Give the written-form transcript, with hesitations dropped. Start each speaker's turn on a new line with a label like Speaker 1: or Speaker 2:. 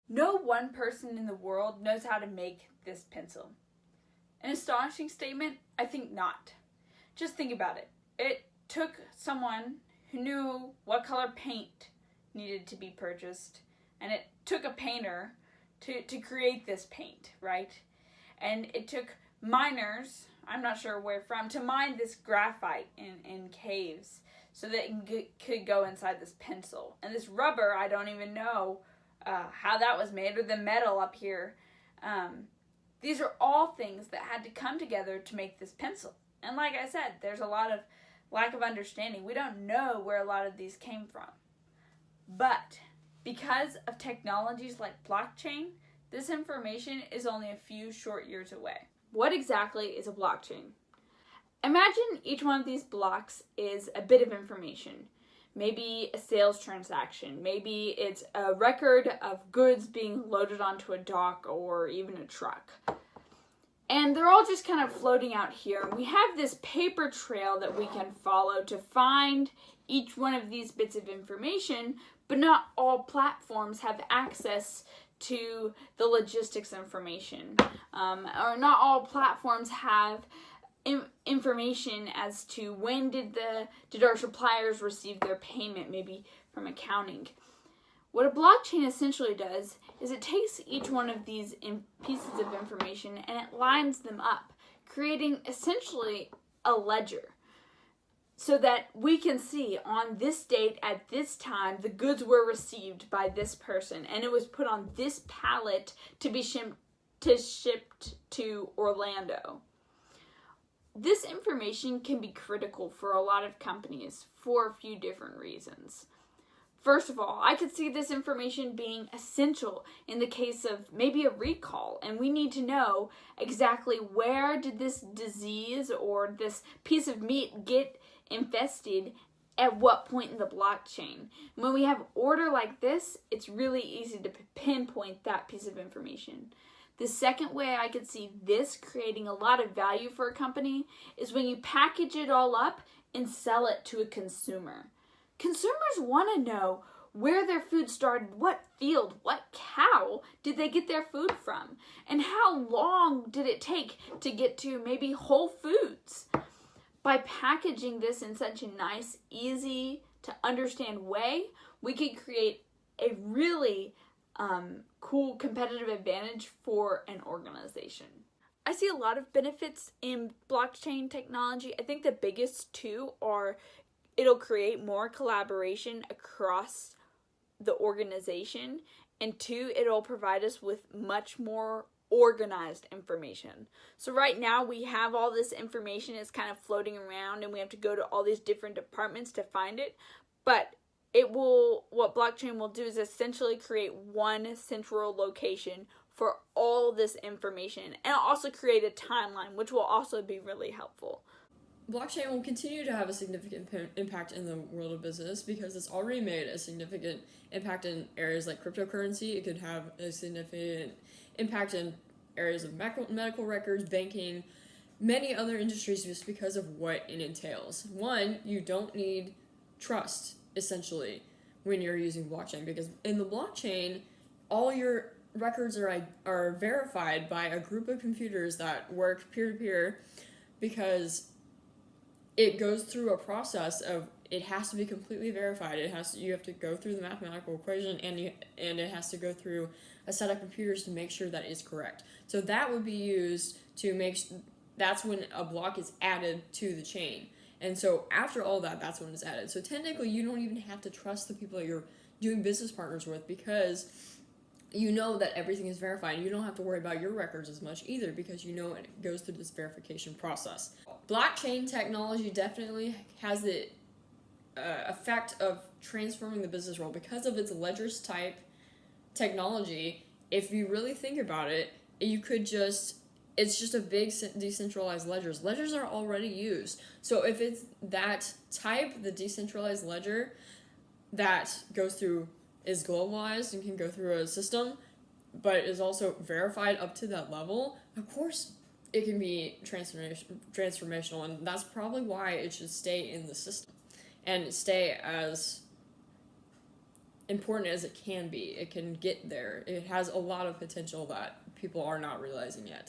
Speaker 1: No one person in the world knows how to make this pencil. An astonishing statement? I think not. Just think about it. It took someone who knew what color paint needed to be purchased, and it took a painter to create this paint, right? And it took miners, I'm not sure where from, to mine this graphite in caves so that it could go inside this pencil. And this rubber, I don't even know how that was made, or the metal up here. These are all things that had to come together to make this pencil. And like I said, there's a lot of lack of understanding. We don't know where a lot of these came from. But because of technologies like blockchain, this information is only a few short years away. What exactly is a blockchain? Imagine each one of these blocks is a bit of information. Maybe a sales transaction. Maybe it's a record of goods being loaded onto a dock or even a truck. And they're all just kind of floating out here. We have this paper trail that we can follow to find each one of these bits of information, but not all platforms have access to the logistics information. Or not all platforms have information as to when did our suppliers receive their payment, maybe from accounting. What a blockchain essentially does is it takes each one of these pieces of information and it lines them up, creating essentially a ledger, so that we can see on this date at this time the goods were received by this person and it was put on this pallet to be shipped to Orlando. This information can be critical for a lot of companies for a few different reasons. First of all, I could see this information being essential in the case of maybe a recall, and we need to know exactly where did this disease or this piece of meat get infested at what point in the blockchain. When we have order like this, it's really easy to pinpoint that piece of information. The second way I could see this creating a lot of value for a company is when you package it all up and sell it to a consumer. Consumers want to know where their food started, what field, what cow did they get their food from, and how long did it take to get to maybe Whole Foods. By packaging this in such a nice, easy to understand way, we could create a really cool competitive advantage for an organization. I see a lot of benefits in blockchain technology. I think the biggest two are it'll create more collaboration across the organization, and two, it'll provide us with much more organized information. So right now we have all this information, it's kind of floating around and we have to go to all these different departments to find it, but what blockchain will do is essentially create one central location for all this information, and also create a timeline, which will also be really helpful.
Speaker 2: Blockchain will continue to have a significant impact in the world of business because it's already made a significant impact in areas like cryptocurrency. It could have a significant impact in areas of medical records, banking, many other industries, just because of what it entails. One, you don't need trust, essentially, when you're using blockchain, because in the blockchain, all your records are verified by a group of computers that work peer-to-peer, because it goes through a process of it has to be completely verified. You have to go through the mathematical equation, and it has to go through a set of computers to make sure that it's correct. So that would be used to that's when a block is added to the chain. And so after all that, that's when it's added. So technically, you don't even have to trust the people that you're doing business partners with, because you know that everything is verified. You don't have to worry about your records as much either, because you know it goes through this verification process. Blockchain technology definitely has the effect of transforming the business world because of its ledgers type technology. If you really think about it, it's just a big decentralized ledgers. Ledgers are already used. So if it's that type, the decentralized ledger that is globalized and can go through a system, but is also verified up to that level, of course it can be transformational, and that's probably why it should stay in the system and stay as important as it can be. It can get there. It has a lot of potential that people are not realizing yet.